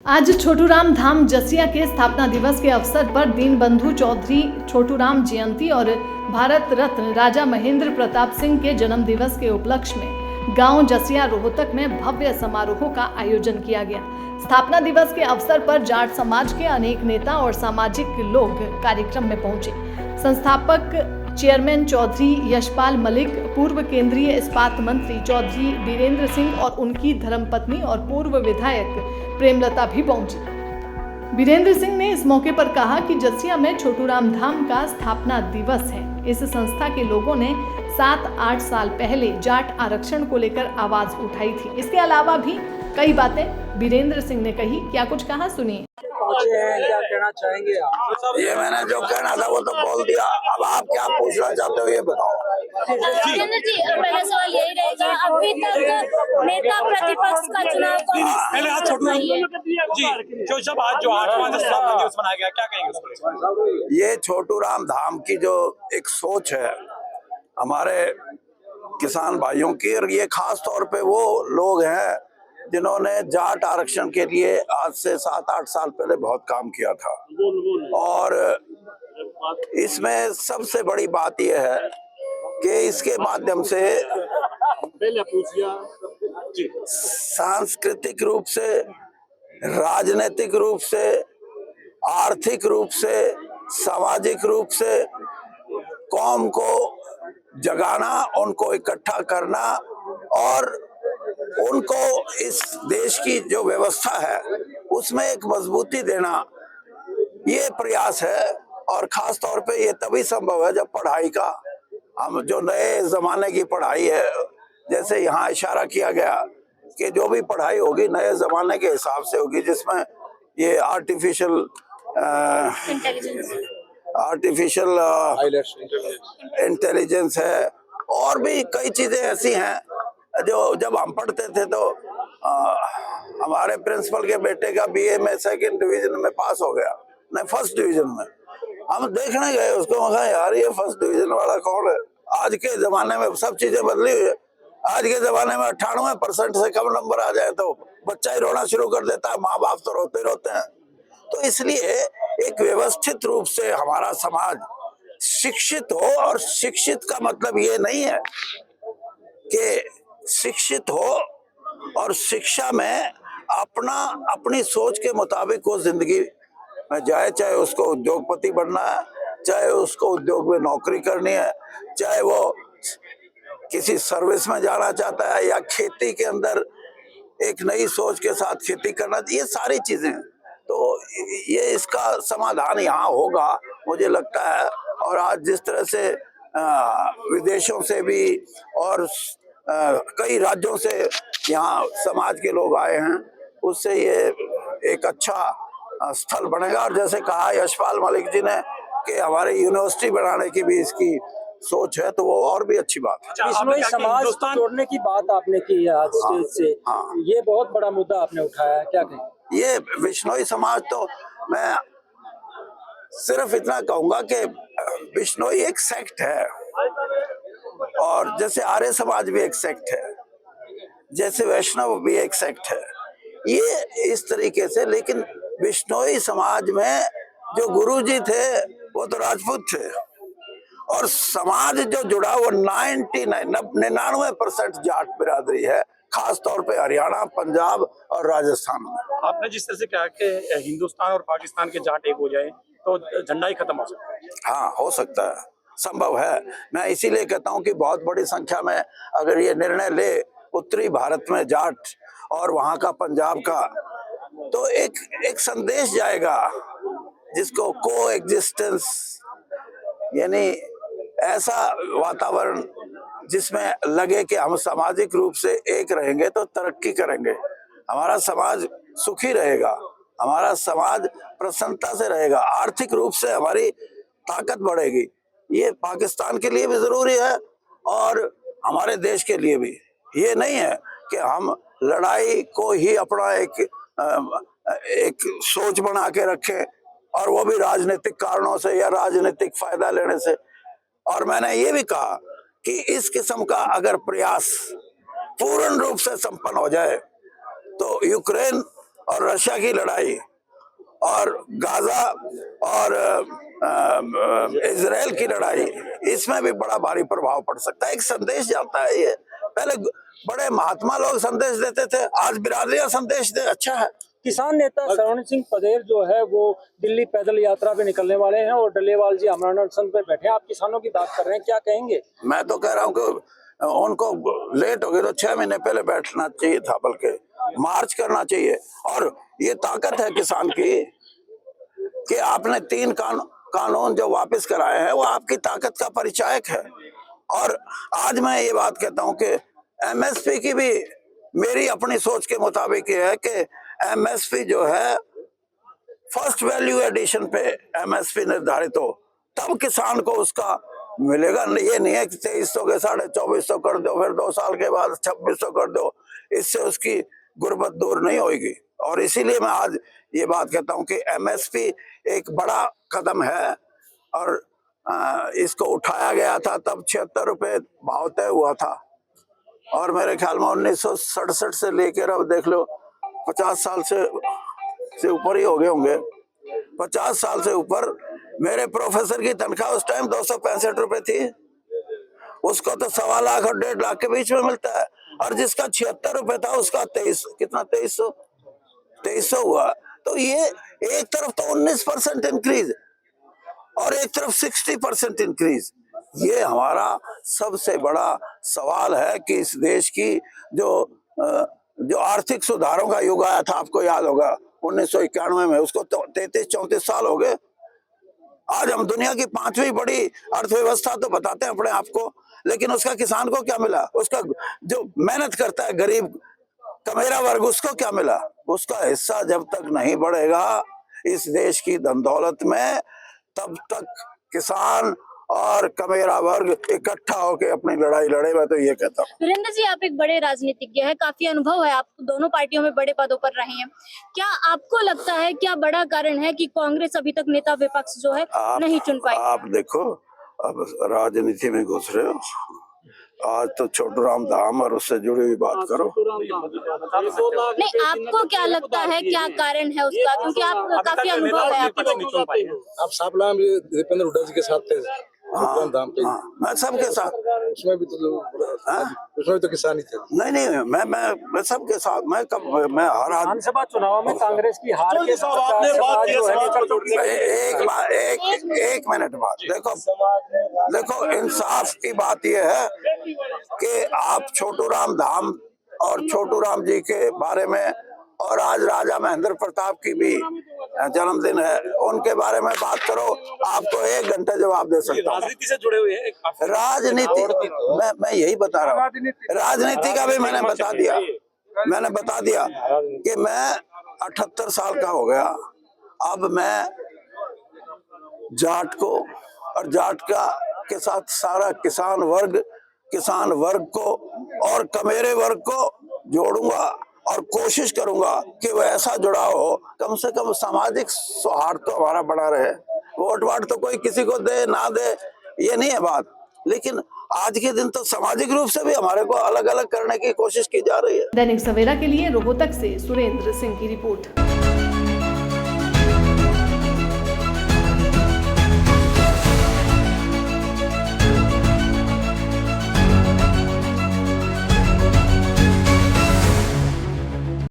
आज छोटूराम धाम जसिया के स्थापना दिवस के अवसर पर दीनबंधु चौधरी छोटूराम जयंती और भारत रत्न राजा महेंद्र प्रताप सिंह के जन्म दिवस के उपलक्ष्य में गांव जसिया रोहतक में भव्य समारोह का आयोजन किया गया। स्थापना दिवस के अवसर पर जाट समाज के अनेक नेता और सामाजिक लोग कार्यक्रम में पहुंचे। संस्थापक चेयरमैन चौधरी यशपाल मलिक, पूर्व केंद्रीय इस्पात मंत्री चौधरी वीरेंद्र सिंह और उनकी धर्मपत्नी और पूर्व विधायक प्रेमलता भी पहुंची। वीरेंद्र सिंह ने इस मौके पर कहा कि जसिया में छोटूराम धाम का स्थापना दिवस है। इस संस्था के लोगों ने 7-8 साल पहले जाट आरक्षण को लेकर आवाज उठाई थी। इसके अलावा भी कई बातें वीरेंद्र सिंह ने कही। क्या कुछ कहा, सुनिए। पहुंचे हैं, क्या कहना चाहेंगे आप? ये मैंने जो कहना था वो तो बोल दिया। अब आप क्या पूछना चाहते हो ये बताओ। वीरेंद्र जी, पहला सवाल यही रहेगा, अभी तक नेता प्रतिपक्ष का चुनाव पहले आज छोटूराम जी जो सब आज जो 8वां स्थापना दिवस मनाया गया, क्या कहेंगे उस पर? ये छोटूराम धाम की जो एक सोच है हमारे किसान भाइयों की, और ये खास तौर पे वो लोग हैं जिन्होंने जाट आरक्षण के लिए आज से 7-8 साल पहले बहुत काम किया था। और इसमें सबसे बड़ी बात यह है कि इसके माध्यम से सांस्कृतिक रूप से, राजनीतिक रूप से, आर्थिक रूप से, सामाजिक रूप से कौम को जगाना, उनको इकट्ठा करना और उनको इस देश की जो व्यवस्था है उसमें एक मजबूती देना, ये प्रयास है। और खास तौर पे ये तभी संभव है जब पढ़ाई का, हम जो नए जमाने की पढ़ाई है, जैसे यहाँ इशारा किया गया कि जो भी पढ़ाई होगी नए जमाने के हिसाब से होगी, जिसमें ये आर्टिफिशियल इंटेलिजेंस है और भी कई चीजें ऐसी हैं जो जब हम पढ़ते थे तो हमारे प्रिंसिपल के बेटे का बीए में 2nd डिवीजन में पास हो गया, नहीं 1st डिवीजन में। हम देखने गए उसको, मैं कहा यार ये 1st डिवीजन वाला कौन है। आज के जमाने में सब चीजें बदली हुई है। आज के जमाने में 98% से कम नंबर आ जाए तो बच्चा ही रोना शुरू कर देता है, माँ बाप तो रोते रोते हैं। तो इसलिए एक व्यवस्थित रूप से हमारा समाज शिक्षित हो, और शिक्षित का मतलब ये नहीं है कि शिक्षित हो और शिक्षा में अपनी सोच के मुताबिक वो जिंदगी में जाए, चाहे उसको उद्योगपति बनना है, चाहे उसको उद्योग में नौकरी करनी है, चाहे वो किसी सर्विस में जाना चाहता है या खेती के अंदर एक नई सोच के साथ खेती करना, ये सारी चीजें। तो ये इसका समाधान यहाँ होगा मुझे लगता है। और आज जिस तरह से विदेशों से भी और कई राज्यों से यहाँ समाज के लोग आए हैं, उससे ये एक अच्छा स्थल बनेगा। और जैसे कहा यशपाल मलिक जी ने कि हमारे यूनिवर्सिटी बनाने की भी इसकी सोच है, तो वो और भी अच्छी बात है। बिश्नोई समाज जोड़ने की बात आपने की आज स्टेज से, ये बहुत बड़ा मुद्दा आपने उठाया, क्या कहें? ये बिश्नोई समाज, तो मैं सिर्फ इतना कहूंगा कि बिश्नोई एक सेक्ट है, और जैसे आर्य समाज भी एक सेक्ट है, जैसे वैष्णव भी एक सेक्ट है, ये इस तरीके से। लेकिन बिश्नोई समाज में जो गुरुजी थे वो तो राजपूत थे, और समाज जो जुड़ा वो 99% जाट बिरादरी है, खास तौर पे हरियाणा, पंजाब और राजस्थान में। आपने जिस तरह से कहा कि हिंदुस्तान और पाकिस्तान के जाट एक हो जाए तो झंडा ही खत्म हो सकता है। हाँ, हो सकता है, संभव है। मैं इसीलिए कहता हूँ कि बहुत बड़ी संख्या में अगर ये निर्णय ले उत्तरी भारत में जाट और वहाँ का पंजाब का, तो एक संदेश जाएगा जिसको को एग्जिस्टेंस, यानी ऐसा वातावरण जिसमें लगे कि हम सामाजिक रूप से एक रहेंगे तो तरक्की करेंगे, हमारा समाज सुखी रहेगा, हमारा समाज प्रसन्नता से रहेगा, आर्थिक रूप से हमारी ताकत बढ़ेगी। ये पाकिस्तान के लिए भी जरूरी है और हमारे देश के लिए भी। ये नहीं है कि हम लड़ाई को ही अपना एक सोच बना के रखें, और वो भी राजनीतिक कारणों से या राजनीतिक फायदा लेने से। और मैंने ये भी कहा कि इस किस्म का अगर प्रयास पूर्ण रूप से संपन्न हो जाए तो यूक्रेन और रशिया की लड़ाई और गाजा और इजराइल की लड़ाई, इसमें भी बड़ा भारी प्रभाव पड़ सकता है। एक संदेश जाता है। ये पहले बड़े महात्मा लोग संदेश देते थे, आज बिरादरियां संदेश दे, अच्छा है। किसान नेता शरवण सिंह पटेल जो है वो दिल्ली पैदल यात्रा पे निकलने वाले हैं और डल्लेवाल जी आमरण अनशन पे बैठे हैं। आप किसानों की बात कर रहे हैं, क्या कहेंगे? मैं तो कह रहा हूँ कि उनको लेट हो गई तो 6 महीने पहले बैठना चाहिए था, बल्कि मार्च करना चाहिए। और ये ताकत है किसान की कि आपने 3 कानून जो वापस कराए हैं वो आपकी ताकत का परिचायक है। और आज मैं ये बात कहता हूं कि एमएसपी की भी मेरी अपनी सोच के मुताबिक ये है कि एमएसपी जो है फर्स्ट वैल्यू एडिशन पे एमएसपी निर्धारित हो, तब किसान को उसका मिलेगा। ये नहीं है कि 2300 के 2450 कर दो, फिर 2 साल के बाद 2600 कर दो, इससे उसकी गुर्बत दूर नहीं होगी। और इसीलिए मैं आज ये बात कहता हूं कि एमएसपी एक बड़ा कदम है और इसको उठाया गया था तब 76 रुपए भाव तय हुआ था, और मेरे ख्याल में 1967 से लेकर अब देख लो 50 साल से ऊपर ही हो गए होंगे, 50 साल से ऊपर। मेरे प्रोफेसर की तनख्वाह उस टाइम 265 रुपए थी, उसको तो 1.25 लाख और 1.5 लाख के बीच में मिलता है। और जिसका 76 रुपए था उसका 2300 हुआ। तो ये एक तरफ तो 19% इंक्रीज और एक तरफ 60% इंक्रीज। ये हमारा सबसे बड़ा सवाल है कि इस देश की जो आर्थिक सुधारों का युग आया था, आपको याद होगा 1991 में, उसको 33-34 साल हो गए। आज हम दुनिया की 5वीं बड़ी अर्थव्यवस्था तो बताते हैं अपने आप को, लेकिन उसका किसान को क्या मिला? उसका जो मेहनत करता है गरीब कमेरा वर्ग, उसको क्या मिला? उसका हिस्सा जब तक नहीं बढ़ेगा इस देश की धन दौलत में, तब तक किसान और कमेरा वर्ग इकट्ठा होकर अपनी लड़ाई लड़े। मैं तो ये कहता हूँ। वीरेंद्र जी, आप एक बड़े राजनीतिज्ञ हैं, काफी अनुभव है, आप दोनों पार्टियों में बड़े पदों पर रहे हैं। क्या आपको लगता है क्या बड़ा कारण है कि कांग्रेस अभी तक नेता विपक्ष जो है नहीं चुन पाई? आप देखो, अब राजनीति में घुस रहे हो, आज तो छोटू राम धाम और उससे जुड़ी हुई बात करो। नहीं, आपको क्या लगता है क्या कारण है उसका? क्योंकि आप काफी अनुभव है आपको। आप सापला में दीपेंद्र हुड्डा जी के साथ थे, धाम पे। मैं सबके साथ, उसमें भी तो किसान ही थे। नहीं, मैं सबके साथ, मैं हर आदमी। विधानसभा चुनाव में कांग्रेस की हार के एक मिनट बाद देखो इंसाफ की बात यह है कि आप छोटू राम धाम और छोटू राम जी के बारे में, और आज राजा महेंद्र प्रताप की भी जन्मदिन है, उनके बारे में बात करो, आपको 1 घंटे जवाब दे सकता हूँ। राजनीति से जुड़े हुए हैं। राजनीति मैं यही बता रहा हूँ, राजनीति का भी मैंने बता दिया कि मैं 78 साल का हो गया। अब मैं जाट को और जाट के साथ सारा किसान वर्ग को और कमेरे वर्ग को जोड़ूंगा और कोशिश करूंगा कि वो ऐसा जुड़ाव हो, कम से कम सामाजिक सौहार्द तो हमारा बना रहे। वोट तो कोई किसी को दे ना दे ये नहीं है बात, लेकिन आज के दिन तो सामाजिक रूप से भी हमारे को अलग अलग करने की कोशिश की जा रही है। दैनिक सवेरा के लिए रोहतक से सुरेंद्र सिंह की रिपोर्ट।